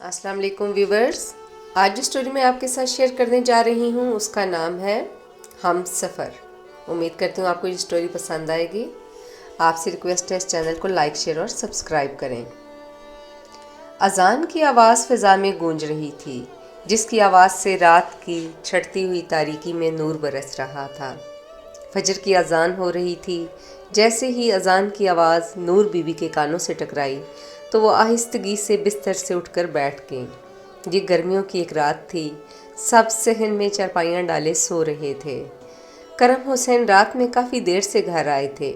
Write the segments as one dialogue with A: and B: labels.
A: السلام علیکم ویورز، آج جو اسٹوری میں آپ کے ساتھ شیئر کرنے جا رہی ہوں اس کا نام ہے ہم سفر۔ امید کرتی ہوں آپ کو یہ اسٹوری پسند آئے گی۔ آپ سے ریکویسٹ ہے اس چینل کو لائک شیئر اور سبسکرائب کریں۔ اذان کی آواز فضا میں گونج رہی تھی، جس کی آواز سے رات کی چھٹتی ہوئی تاریکی میں نور برس رہا تھا۔ فجر کی اذان ہو رہی تھی۔ جیسے ہی اذان کی آواز نور بی بی کے کانوں سے ٹکرائی تو وہ آہستگی سے بستر سے اٹھ کر بیٹھ گئیں۔ یہ گرمیوں کی ایک رات تھی۔ سب صحن میں چارپائیاں ڈالے سو رہے تھے۔ کرم حسین رات میں کافی دیر سے گھر آئے تھے۔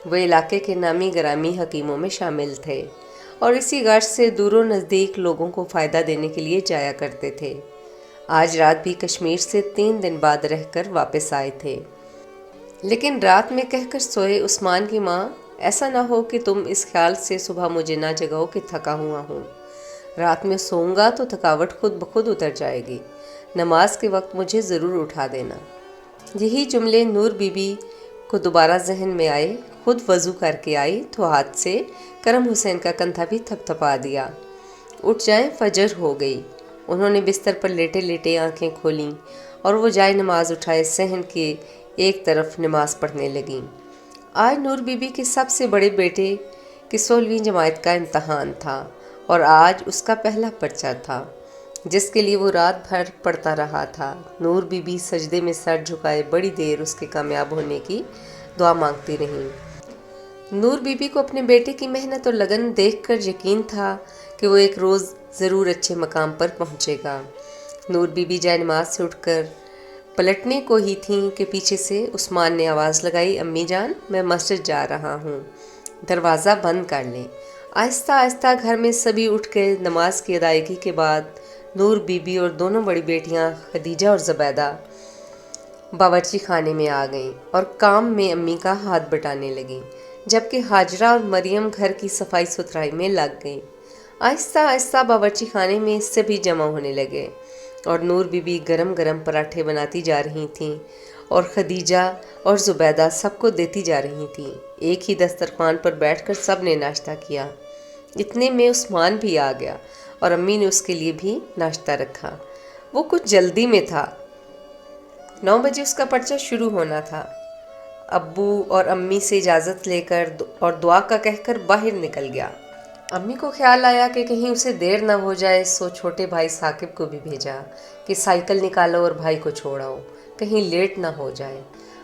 A: وہ علاقے کے نامی گرامی حکیموں میں شامل تھے اور اسی غرض سے دور و نزدیک لوگوں کو فائدہ دینے کے لیے جایا کرتے تھے۔ آج رات بھی کشمیر سے 3 دن بعد رہ کر واپس آئے تھے۔ لیکن رات میں کہہ کر سوئے عثمان کی ماں، ایسا نہ ہو کہ تم اس خیال سے صبح مجھے نہ جگاؤ کہ تھکا ہوا ہوں۔ رات میں سوؤں گا تو تھکاوٹ خود بخود اتر جائے گی۔ نماز کے وقت مجھے ضرور اٹھا دینا۔ یہی جملے نور بی بی کو دوبارہ ذہن میں آئے۔ خود وضو کر کے آئی تو ہاتھ سے کرم حسین کا کندھا بھی تھپ تھپا دیا۔ اٹھ جائیں، فجر ہو گئی۔ انہوں نے بستر پر لیٹے لیٹے آنکھیں کھولیں اور وہ جائے نماز اٹھائے صحن کے ایک طرف نماز پڑھنے لگیں۔ آج نور بی بی کے سب سے بڑے بیٹے کی 16ویں جماعت کا امتحان تھا اور آج اس کا پہلا پرچہ تھا، جس کے لیے وہ رات بھر پڑھتا رہا تھا۔ نور بی بی سجدے میں سر جھکائے بڑی دیر اس کے کامیاب ہونے کی دعا مانگتی رہیں۔ نور بی بی کو اپنے بیٹے کی محنت اور لگن دیکھ کر یقین تھا کہ وہ ایک روز ضرور اچھے مقام پر پہنچے گا۔ نور بی بی جائے نماز سے اٹھ کر پلٹنے کو ہی تھیں کہ پیچھے سے عثمان نے آواز لگائی، امی جان، میں مسجد جا رہا ہوں، دروازہ بند کر لیں۔ آہستہ آہستہ گھر میں سبھی اٹھ گئے۔ نماز کی ادائیگی کے بعد نور بی بی اور دونوں بڑی بیٹیاں خدیجہ اور زبیدہ باورچی خانے میں آ گئیں اور کام میں امی کا ہاتھ بٹانے لگیں، جبکہ ہاجرہ اور مریم گھر کی صفائی ستھرائی میں لگ گئیں۔ آہستہ آہستہ باورچی خانے میں سبھی جمع ہونے لگے اور نور بی بی گرم گرم پراٹھے بناتی جا رہی تھیں اور خدیجہ اور زبیدہ سب کو دیتی جا رہی تھیں۔ ایک ہی دسترخوان پر بیٹھ کر سب نے ناشتہ کیا۔ اتنے میں عثمان بھی آ گیا اور امی نے اس کے لیے بھی ناشتہ رکھا۔ وہ کچھ جلدی میں تھا، 9 بجے اس کا پرچہ شروع ہونا تھا۔ ابو اور امی سے اجازت لے کر اور دعا کا کہہ کر باہر نکل گیا۔ امی کو خیال آیا کہ کہیں اسے دیر نہ ہو جائے، سو چھوٹے بھائی ثاقب کو بھی بھیجا کہ سائیکل نکالو اور بھائی کو چھوڑاؤ، کہیں لیٹ نہ ہو جائے۔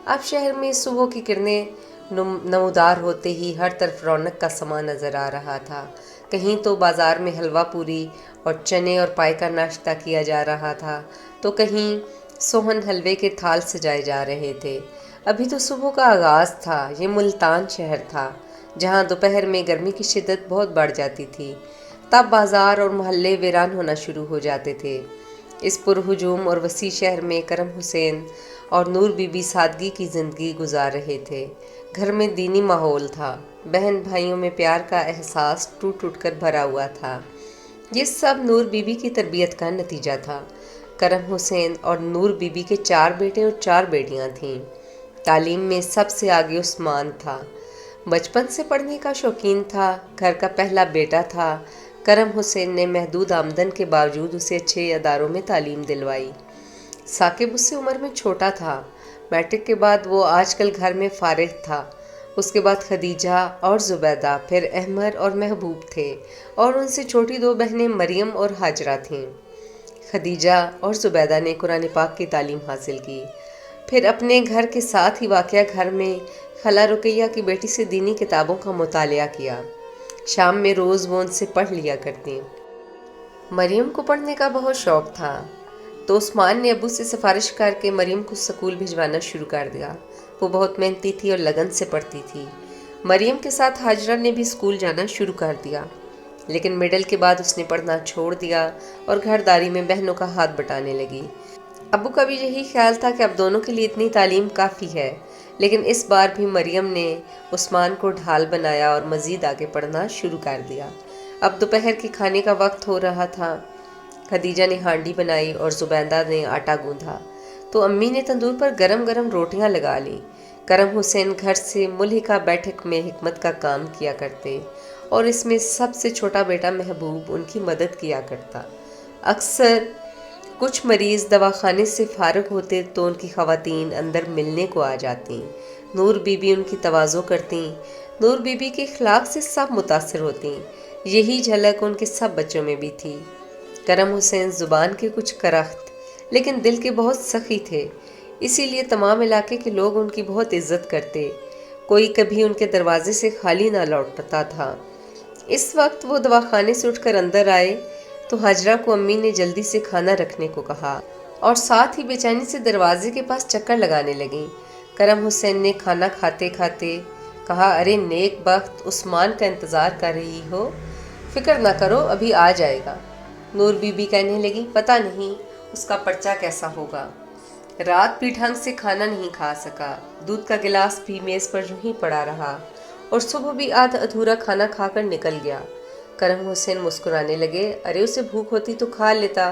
A: اب شہر میں صبح کی کرنیں نمودار ہوتے ہی ہر طرف رونق کا سما نظر آ رہا تھا۔ کہیں تو بازار میں حلوہ پوری اور چنے اور پائے کا ناشتہ کیا جا رہا تھا تو کہیں سوہن حلوے کے تھال سجائے جا رہے تھے۔ ابھی تو صبح کا آغاز تھا۔ یہ ملتان شہر تھا، جہاں دوپہر میں گرمی کی شدت بہت بڑھ جاتی تھی۔ تب بازار اور محلے ویران ہونا شروع ہو جاتے تھے۔ اس پرہجوم اور وسیع شہر میں کرم حسین اور نور بی بی سادگی کی زندگی گزار رہے تھے۔ گھر میں دینی ماحول تھا۔ بہن بھائیوں میں پیار کا احساس ٹوٹ ٹوٹ کر بھرا ہوا تھا۔ یہ سب نور بی بی کی تربیت کا نتیجہ تھا۔ کرم حسین اور نور بی بی کے 4 بیٹے اور 4 بیٹیاں تھیں۔ تعلیم میں سب سے آگے عثمان تھا۔ بچپن سے پڑھنے کا شوقین تھا، گھر کا پہلا بیٹا تھا۔ کرم حسین نے محدود آمدن کے باوجود اسے اچھے اداروں میں تعلیم دلوائی۔ ثاقب اس سے عمر میں چھوٹا تھا۔ میٹرک کے بعد وہ آج کل گھر میں فارغ تھا۔ اس کے بعد خدیجہ اور زبیدہ، پھر احمر اور محبوب تھے اور ان سے چھوٹی 2 بہنیں مریم اور ہاجرہ تھیں۔ خدیجہ اور زبیدہ نے قرآن پاک کی تعلیم حاصل کی، پھر اپنے گھر کے ساتھ ہی واقع گھر میں خالہ رقیہ کی بیٹی سے دینی کتابوں کا مطالعہ کیا۔ شام میں روز وہ ان سے پڑھ لیا کرتی۔ مریم کو پڑھنے کا بہت شوق تھا تو عثمان نے ابو سے سفارش کر کے مریم کو اسکول بھجوانا شروع کر دیا۔ وہ بہت محنتی تھی اور لگن سے پڑھتی تھی۔ مریم کے ساتھ ہاجرہ نے بھی اسکول جانا شروع کر دیا، لیکن مڈل کے بعد اس نے پڑھنا چھوڑ دیا اور گھرداری میں بہنوں کا ہاتھ بٹانے لگی۔ ابو کا بھی یہی خیال تھا کہ اب دونوں کے لیے اتنی تعلیم کافی ہے، لیکن اس بار بھی مریم نے عثمان کو ڈھال بنایا اور مزید آگے پڑھنا شروع کر دیا۔ اب دوپہر کے کھانے کا وقت ہو رہا تھا۔ خدیجہ نے ہانڈی بنائی اور زبیدہ نے آٹا گوندھا تو امی نے تندور پر گرم گرم روٹیاں لگا لیں۔ کرم حسین گھر سے ملحقہ بیٹھک میں حکمت کا کام کیا کرتے اور اس میں سب سے چھوٹا بیٹا محبوب ان کی مدد کیا کرتا۔ اکثر کچھ مریض دواخانے سے فارغ ہوتے تو ان کی خواتین اندر ملنے کو آ جاتی، نور بی بی ان کی تواضع کرتی، نور بی بی کے اخلاق سے سب متاثر ہوتی۔ یہی جھلک ان کے سب بچوں میں بھی تھی۔ کرم حسین زبان کے کچھ کرخت لیکن دل کے بہت سخی تھے، اسی لیے تمام علاقے کے لوگ ان کی بہت عزت کرتے، کوئی کبھی ان کے دروازے سے خالی نہ لوٹتا تھا۔ اس وقت وہ دواخانے سے اٹھ کر اندر آئے تو ہاجرہ کو امی نے جلدی سے کھانا رکھنے کو کہا اور ساتھ ہی بے چینی سے دروازے کے پاس چکر لگانے لگیں۔ کرم حسین نے کھانا کھاتے کھاتے کہا، ارے نیک بخت، عثمان کا انتظار کر رہی ہو، فکر نہ کرو ابھی آ جائے گا۔ نور بی بی کہنے لگی، پتہ نہیں اس کا پرچہ کیسا ہوگا، رات بھی ڈھنگ سے کھانا نہیں کھا سکا، دودھ کا گلاس بھی میز پر یوں ہی پڑا رہا اور صبح بھی آدھا ادھورا کھانا کھا کر نکل گیا۔ کرم حسین مسکرانے لگے، ارے اسے بھوک ہوتی تو کھا لیتا،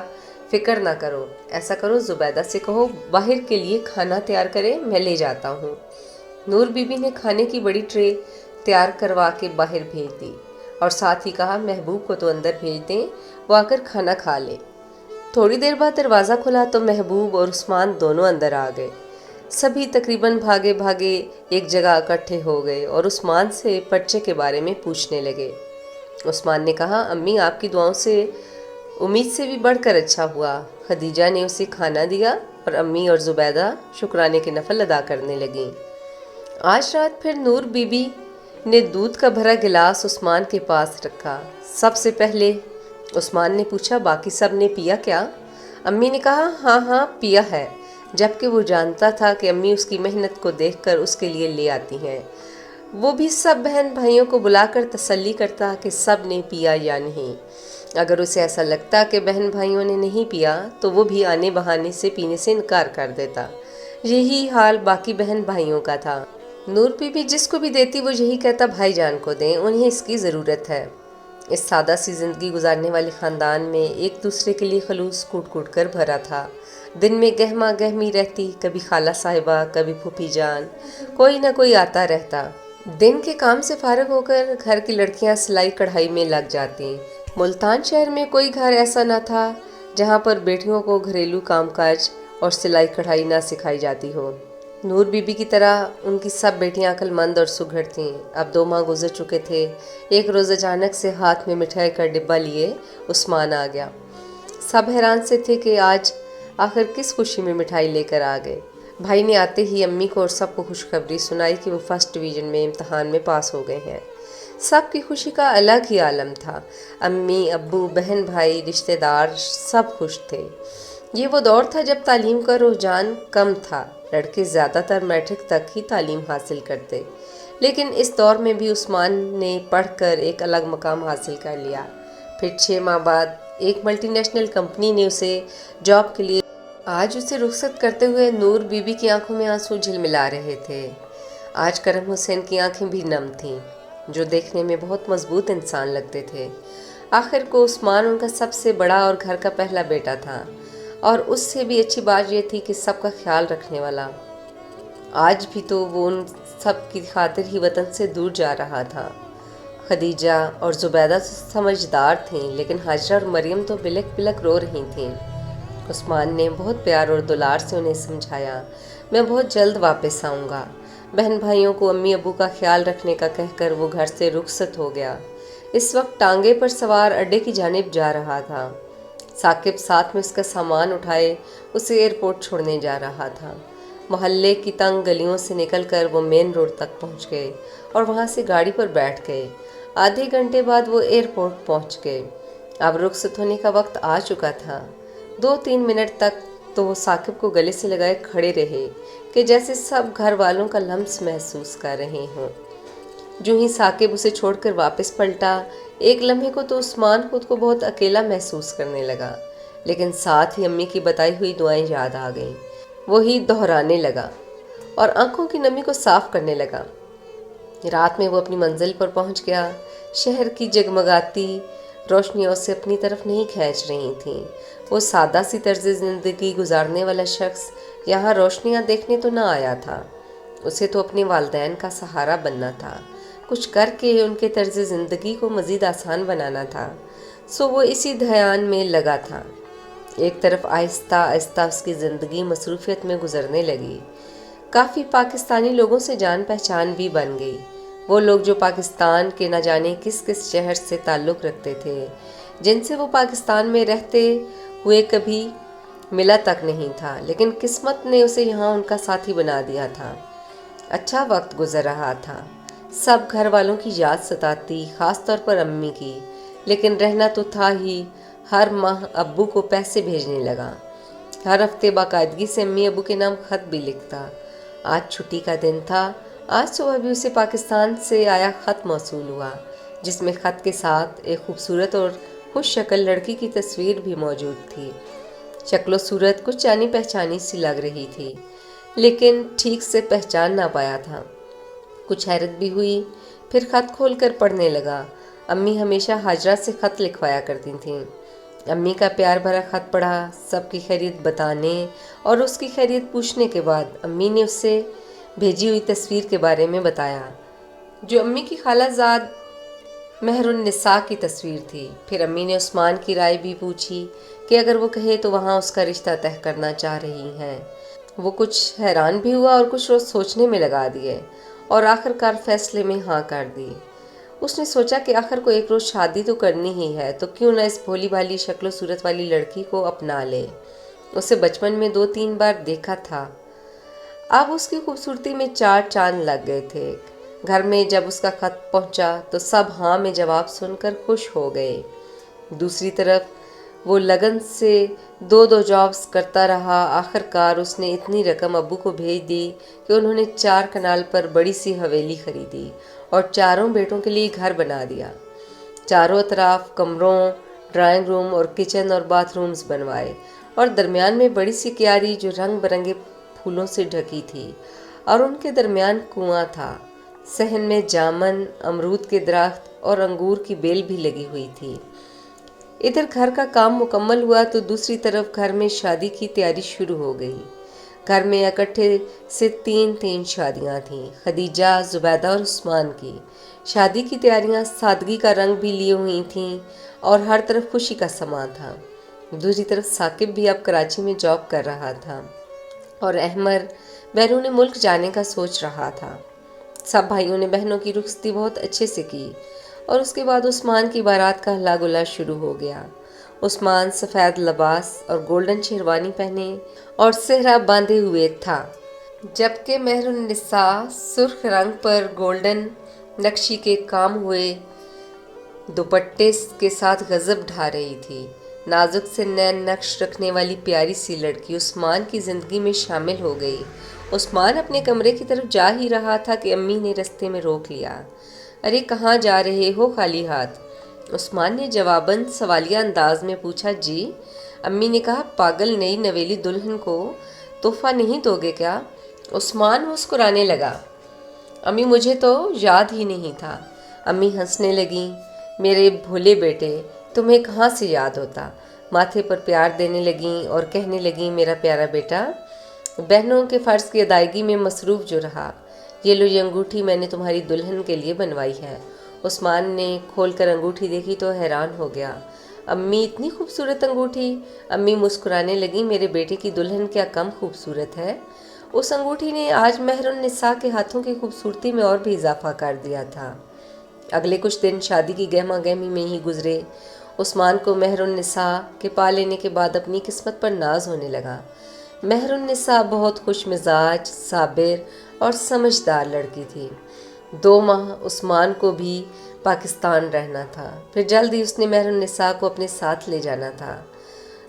A: فکر نہ کرو، ایسا کرو زبیدہ سے کہو باہر کے لیے کھانا تیار کرے، میں لے جاتا ہوں۔ نور بی بی نے کھانے کی بڑی ٹرے تیار کروا کے باہر بھیج دی اور ساتھ ہی کہا، محبوب کو تو اندر بھیج دیں، وہ آ کر کھانا کھا لے۔ تھوڑی دیر بعد دروازہ کھلا تو محبوب اور عثمان دونوں اندر آ گئے۔ سبھی تقریباً بھاگے بھاگے ایک جگہ اکٹھے ہو گئے اور عثمان سے پرچے کے بارے میں پوچھنے لگے۔ عثمان نے کہا، امی آپ کی دعاؤں سے امید سے بھی بڑھ کر اچھا ہوا۔ خدیجہ نے اسے کھانا دیا اور امی اور زبیدہ شکرانے کے نفل ادا کرنے لگیں۔ آج رات پھر نور بی بی نے دودھ کا بھرا گلاس عثمان کے پاس رکھا۔ سب سے پہلے عثمان نے پوچھا، باقی سب نے پیا کیا؟ امی نے کہا، ہاں ہاں پیا ہے، جبکہ وہ جانتا تھا کہ امی اس کی محنت کو دیکھ کر اس کے لیے لے آتی ہیں۔ وہ بھی سب بہن بھائیوں کو بلا کر تسلی کرتا کہ سب نے پیا یا نہیں۔ اگر اسے ایسا لگتا کہ بہن بھائیوں نے نہیں پیا تو وہ بھی آنے بہانے سے پینے سے انکار کر دیتا۔ یہی حال باقی بہن بھائیوں کا تھا۔ نور بی بی جس کو بھی دیتی وہ یہی کہتا، بھائی جان کو دیں، انہیں اس کی ضرورت ہے۔ اس سادہ سی زندگی گزارنے والے خاندان میں ایک دوسرے کے لیے خلوص کوٹ کوٹ کر بھرا تھا۔ دن میں گہما گہمی رہتی، کبھی خالہ صاحبہ، کبھی پھوپھی جان، کوئی نہ کوئی آتا رہتا۔ دن کے کام سے فارغ ہو کر گھر کی لڑکیاں سلائی کڑھائی میں لگ جاتی۔ ملتان شہر میں کوئی گھر ایسا نہ تھا جہاں پر بیٹیوں کو گھریلو کام کاج اور سلائی کڑھائی نہ سکھائی جاتی ہو۔ نور بی بی کی طرح ان کی سب بیٹیاں عقل مند اور سگھڑ تھیں۔ اب 2 ماہ گزر چکے تھے۔ ایک روز اچانک سے ہاتھ میں مٹھائی کا ڈبہ لیے عثمان آ گیا۔ سب حیران سے تھے کہ آج آخر کس خوشی میں مٹھائی لے کر آ گئے۔ بھائی نے آتے ہی امی کو اور سب کو خوشخبری سنائی کہ وہ فرسٹ ڈویژن میں امتحان میں پاس ہو گئے ہیں۔ سب کی خوشی کا الگ ہی عالم تھا۔ امی، ابو، بہن بھائی، رشتہ دار سب خوش تھے۔ یہ وہ دور تھا جب تعلیم کا رجحان کم تھا، لڑکے زیادہ تر میٹرک تک ہی تعلیم حاصل کرتے، لیکن اس دور میں بھی عثمان نے پڑھ کر ایک الگ مقام حاصل کر لیا۔ پھر 6 ماہ بعد ایک ملٹی نیشنل کمپنی نے اسے جاب کے لیے آج اسے رخصت کرتے ہوئے نور بی بی کی آنکھوں میں آنسو جھلملا رہے تھے۔ آج کرم حسین کی آنکھیں بھی نم تھیں، جو دیکھنے میں بہت مضبوط انسان لگتے تھے۔ آخر کو عثمان ان کا سب سے بڑا اور گھر کا پہلا بیٹا تھا، اور اس سے بھی اچھی بات یہ تھی کہ سب کا خیال رکھنے والا۔ آج بھی تو وہ ان سب کی خاطر ہی وطن سے دور جا رہا تھا۔ خدیجہ اور زبیدہ سمجھدار تھیں، لیکن ہاجرہ اور مریم تو بلک بلک رو رہی تھیں۔ عثمان نے بہت پیار اور دلار سے انہیں سمجھایا، میں بہت جلد واپس آؤں گا۔ بہن بھائیوں کو امی ابو کا خیال رکھنے کا کہہ کر وہ گھر سے رخصت ہو گیا۔ اس وقت ٹانگے پر سوار اڈے کی جانب جا رہا تھا۔ ثاقب ساتھ میں اس کا سامان اٹھائے اسے ایئرپورٹ چھوڑنے جا رہا تھا۔ محلے کی تنگ گلیوں سے نکل کر وہ مین روڈ تک پہنچ گئے اور وہاں سے گاڑی پر بیٹھ گئے۔ آدھے گھنٹے بعد وہ ایئرپورٹ پہنچ گئے۔ اب رخصت ہونے کا وقت آ چکا تھا۔ 2-3 منٹ تک تو وہ ثاقب کو گلے سے لگائے کھڑے رہے کہ جیسے سب گھر والوں کا لمس محسوس کر رہے ہوں۔ جو ہی ثاقب اسے چھوڑ کر واپس پلٹا، ایک لمحے کو تو عثمان خود کو بہت اکیلا محسوس کرنے لگا، لیکن ساتھ ہی امی کی بتائی ہوئی دعائیں یاد آ گئیں۔ وہی دہرانے لگا اور آنکھوں کی نمی کو صاف کرنے لگا۔ رات میں وہ اپنی منزل پر پہنچ گیا۔ شہر کی جگمگاتی روشنیوں سے اپنی طرف نہیں کھینچ رہی تھیں۔ وہ سادہ سی طرز زندگی گزارنے والا شخص یہاں روشنیاں دیکھنے تو نہ آیا تھا، اسے تو اپنے والدین کا سہارا بننا تھا۔ کچھ کر کے ان کے طرز زندگی کو مزید آسان بنانا تھا، سو وہ اسی دھیان میں لگا تھا۔ ایک طرف آہستہ آہستہ اس کی زندگی مصروفیت میں گزرنے لگی۔ کافی پاکستانی لوگوں سے جان پہچان بھی بن گئی، وہ لوگ جو پاکستان کے نہ جانے کس کس شہر سے تعلق رکھتے تھے، جن سے وہ پاکستان میں رہتے ہوئے کبھی ملا تک نہیں تھا، لیکن قسمت نے اسے یہاں ان کا ساتھی بنا دیا تھا۔ اچھا وقت گزر رہا تھا، سب گھر والوں کی یاد ستاتی، خاص طور پر امی کی، لیکن رہنا تو تھا ہی۔ ہر ماہ ابو کو پیسے بھیجنے لگا، ہر ہفتے باقاعدگی سے امی ابو کے نام خط بھی لکھتا۔ آج چھٹی کا دن تھا، آج صبح بھی اسے پاکستان سے آیا خط موصول ہوا، جس میں خط کے ساتھ ایک خوبصورت اور خوش شکل لڑکی کی تصویر بھی موجود تھی۔ شکل و صورت کچھ جانی پہچانی سی لگ رہی تھی، لیکن ٹھیک سے پہچان نہ پایا تھا۔ کچھ حیرت بھی ہوئی، پھر خط کھول کر پڑھنے لگا۔ امی ہمیشہ ہاجرہ سے خط لکھوایا کرتی تھیں۔ امی کا پیار بھرا خط پڑھا، سب کی خیریت بتانے اور اس کی خیریت پوچھنے کے بعد امی نے اس سے بھیجی ہوئی تصویر کے بارے میں بتایا، جو امی کی خالہ زاد مہر النساء کی تصویر تھی۔ پھر امی نے عثمان کی رائے بھی پوچھی کہ اگر وہ کہے تو وہاں اس کا رشتہ طے کرنا چاہ رہی ہیں۔ وہ کچھ حیران بھی ہوا اور کچھ روز سوچنے میں لگا دیے اور آخر کار فیصلے میں ہاں کر دی۔ اس نے سوچا کہ آخر کو ایک روز شادی تو کرنی ہی ہے، تو کیوں نہ اس بھولی بھالی شکل و صورت والی لڑکی کو اپنا لے۔ اسے بچپن میں 2-3 بار دیکھا تھا، اب اس کی خوبصورتی میں 4 چاند لگ گئے تھے۔ گھر میں جب اس کا خط پہنچا تو سب ہاں میں جواب سن کر خوش ہو گئے۔ دوسری طرف وہ لگن سے 2 جابز کرتا رہا۔ آخر کار اس نے اتنی رقم ابو کو بھیج دی کہ انہوں نے 4 کنال پر بڑی سی حویلی خریدی اور 4 بیٹوں کے لیے گھر بنا دیا۔ چاروں اطراف کمروں، ڈرائنگ روم اور کچن اور باتھ رومز بنوائے، اور درمیان میں بڑی سی کیاری جو رنگ برنگے پھولوں سے ڈھکی تھی، اور ان کے درمیان کنواں تھا۔ صحن میں جامن، امرود کے درخت اور انگور کی بیل بھی لگی ہوئی تھی۔ ادھر گھر کا کام مکمل ہوا تو دوسری طرف گھر میں شادی کی تیاری شروع ہو گئی۔ گھر میں اکٹھے سے 3 شادیاں تھیں، خدیجہ، زبیدہ اور عثمان کی۔ شادی کی تیاریاں سادگی کا رنگ بھی لیے ہوئی تھیں اور ہر طرف خوشی کا سماں تھا۔ دوسری طرف ثاقب بھی اب کراچی میں جاب کر رہا تھا اور احمر بیرون ملک جانے کا سوچ رہا تھا۔ سب بھائیوں نے بہنوں کی رخصتی بہت اچھے سے کی، اور اس کے بعد عثمان کی بارات کا ہلا گلا شروع ہو گیا۔ عثمان سفید لباس اور گولڈن شیروانی پہنے اور صحرا باندھے ہوئے تھا، جبکہ مہر النساء سرخ رنگ پر گولڈن نقشی کے کام ہوئے دوپٹے کے ساتھ غضب ڈھا رہی تھی۔ نازک سے نین نقش رکھنے والی پیاری سی لڑکی عثمان کی زندگی میں شامل ہو گئی۔ عثمان اپنے کمرے کی طرف جا ہی رہا تھا کہ امی نے رستے میں روک لیا۔ ارے کہاں جا رہے ہو خالی ہاتھ؟ عثمان نے جواباً سوالیہ انداز میں پوچھا۔ جی، امی نے کہا پاگل نئی نویلی دلہن کو تحفہ نہیں دو گے کیا؟ عثمان مسکرانے لگا۔ امی مجھے تو یاد ہی نہیں تھا۔ امی ہنسنے لگیں۔ میرے بھولے بیٹے، تمہیں کہاں سے یاد ہوتا؟ ماتھے پر پیار دینے لگیں اور کہنے لگیں میرا پیارا بیٹا، بہنوں کے فرض کی ادائیگی میں مصروف جو رہا، یہ لو یہ انگوٹھی میں نے تمہاری دلہن کے لیے بنوائی ہے۔ عثمان نے کھول کر انگوٹھی دیکھی تو حیران ہو گیا۔ امی اتنی خوبصورت انگوٹھی؟ امی مسکرانے لگیں۔ میرے بیٹے کی دلہن کیا کم خوبصورت ہے؟ اس انگوٹھی نے آج مہر النساء کے ہاتھوں کی خوبصورتی میں اور بھی اضافہ کر دیا تھا۔ اگلے کچھ دن شادی کی گہما گہمی میں ہی گزرے۔ عثمان کو مہر النساء کے پا لینے کے بعد اپنی قسمت پر ناز ہونے لگا۔ مہر النساء بہت خوش مزاج، صابر اور سمجھدار لڑکی تھی۔ 2 ماہ عثمان کو بھی پاکستان رہنا تھا، پھر جلد ہی اس نے مہر النساء کو اپنے ساتھ لے جانا تھا۔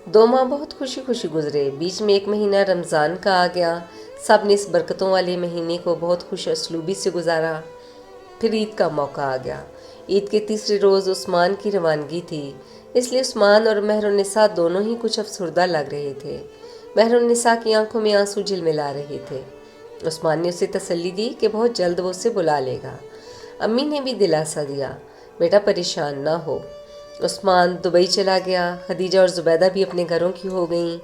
A: 2 ماہ بہت خوشی خوشی گزرے۔ بیچ میں 1 مہینہ رمضان کا آ گیا۔ سب نے اس برکتوں والے مہینے کو بہت خوش اسلوبی سے گزارا۔ پھر عید کا موقع آ گیا۔ عید کے تیسرے روز عثمان کی روانگی تھی، اس لیے عثمان اور مہر النساء دونوں ہی کچھ افسردہ لگ رہے تھے۔ مہر النساء کی آنکھوں میں آنسو جھلملا رہے تھے۔ عثمان نے اسے تسلی دی کہ بہت جلد وہ اسے بلا لے گا۔ امی نے بھی دلاسا دیا، بیٹا پریشان نہ ہو۔ عثمان دبئی چلا گیا۔ خدیجہ اور زبیدہ بھی اپنے گھروں کی ہو گئیں۔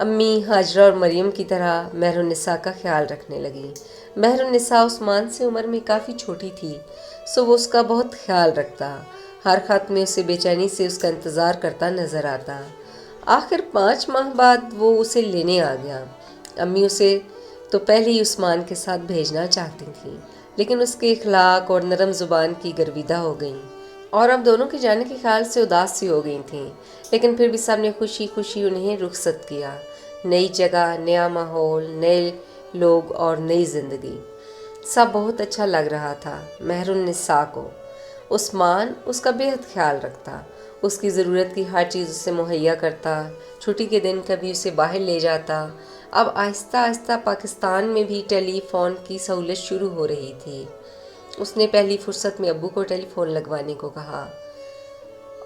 A: امی ہاجرہ اور مریم کی طرح مہر النساء کا خیال رکھنے لگیں۔ مہر النساء عثمان سے عمر میں کافی چھوٹی تھی، سو وہ اس کا بہت خیال رکھتا، ہر خط میں اسے بے چینی سے اس کا انتظار کرتا نظر آتا۔ آخر 5 ماہ بعد وہ اسے لینے آ گیا۔ امی اسے تو پہلے ہی عثمان کے ساتھ بھیجنا چاہتی تھیں، لیکن اس کے اخلاق اور نرم زبان کی گرویدہ ہو گئیں، اور اب دونوں کے جانے کے خیال سے اداس سی ہو گئی تھیں۔ لیکن پھر بھی سب نے خوشی خوشی انہیں رخصت کیا۔ نئی جگہ، نیا ماحول، نئے لوگ اور نئی زندگی، سب بہت اچھا لگ رہا تھا۔ مہر النساء کو عثمان اس کا بے حد خیال رکھتا، اس کی ضرورت کی ہر چیز اسے مہیا کرتا، چھٹی کے دن کبھی اسے باہر لے جاتا۔ اب آہستہ آہستہ پاکستان میں بھی ٹیلی فون کی سہولت شروع ہو رہی تھی۔ اس نے پہلی فرصت میں ابو کو ٹیلی فون لگوانے کو کہا،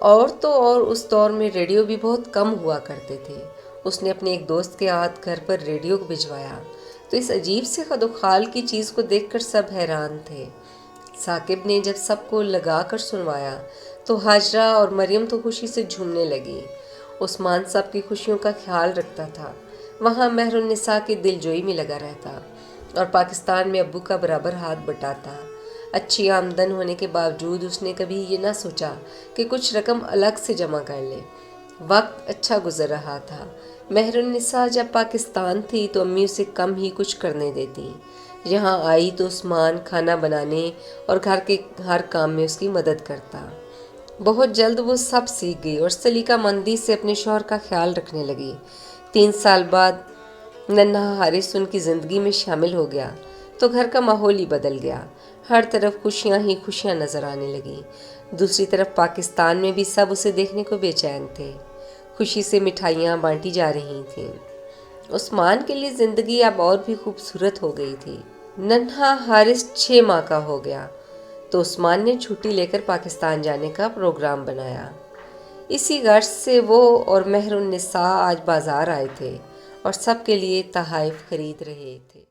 A: اور اس دور میں ریڈیو بھی بہت کم ہوا کرتے تھے۔ اس نے اپنے ایک دوست کے ہاتھ گھر پر ریڈیو بھجوایا تو اس عجیب سے خد و خال کی چیز کو دیکھ کر سب حیران تھے۔ ثاقب نے جب سب کو لگا کر سنوایا تو ہاجرہ اور مریم تو خوشی سے جھومنے لگی۔ عثمان سب کی خوشیوں کا خیال رکھتا تھا، وہاں مہر النساء کی دل جوئی میں لگا رہتا اور پاکستان میں ابو کا برابر ہاتھ بٹاتا۔ اچھی آمدن ہونے کے باوجود اس نے کبھی یہ نہ سوچا کہ کچھ رقم الگ سے جمع کر لے۔ وقت اچھا گزر رہا تھا۔ مہر النساء جب پاکستان تھی تو امی اسے کم ہی کچھ کرنے دیتی۔ یہاں آئی تو عثمان کھانا بنانے اور گھر کے ہر کام میں اس کی مدد کرتا۔ بہت جلد وہ سب سیکھ گئی اور سلیقہ مندی سے اپنے شوہر کا خیال رکھنے لگی۔ 3 سال بعد ننھا حارث ان کی زندگی میں شامل ہو گیا تو گھر کا ماحول ہی بدل گیا۔ ہر طرف خوشیاں ہی خوشیاں نظر آنے لگیں۔ دوسری طرف پاکستان میں بھی سب اسے دیکھنے کو بے چین تھے۔ خوشی سے مٹھائیاں بانٹی جا رہی تھیں۔ عثمان کے لیے زندگی اب اور بھی خوبصورت ہو گئی تھی۔ ننھا حارث 6 ماہ کا ہو گیا تو عثمان نے چھٹی لے کر پاکستان جانے کا پروگرام بنایا۔ اسی غرض سے وہ اور مہر النساء آج بازار آئے تھے اور سب کے لیے تحائف خرید رہے تھے۔